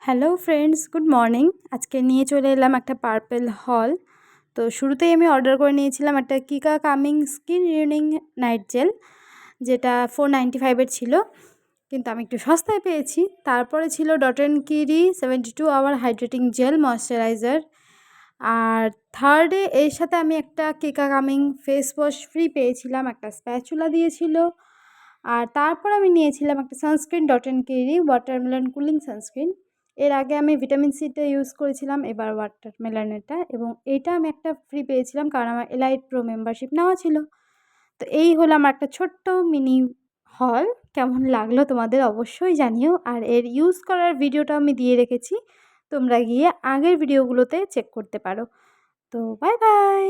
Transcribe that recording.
Hello friends, good morning. আজকে নিয়ে চলে এলাম একটা পার্পেল হল। তো শুরুতেই আমি অর্ডার করে নিয়েছিলাম একটা cica coming skin renewing night jail, যেটা 495-এর ছিল, কিন্তু আমি একটু সস্তায় পেয়েছি। তারপরে ছিল Dot and Key 72 hour hydrating gel moisturiser. আর থার্ডে এর সাথে আমি একটা cica calming face wash free পেয়েছিলাম, একটা স্প্যাচুলা দিয়েছিল। আর তারপর আমি নিয়েছিলাম একটা sunscreen, Dot and Key watermelon cooling sunscreen. এর আগে আমি ভিটামিন সিটা ইউজ করেছিলাম, এবার ওয়াটারমেলনেরটা, এবং এইটা আমি একটা ফ্রি পেয়েছিলাম কারণ আমার এলাইট প্রো মেম্বারশিপ নেওয়া ছিল। তো এই হলো আমার একটা ছোট্ট মিনি হল। কেমন লাগলো তোমাদের অবশ্যই জানিও। আর এর ইউজ করার ভিডিওটা আমি দিয়ে রেখেছি, তোমরা গিয়ে আগের ভিডিওগুলোতে চেক করতে পারো। তো বাই বাই।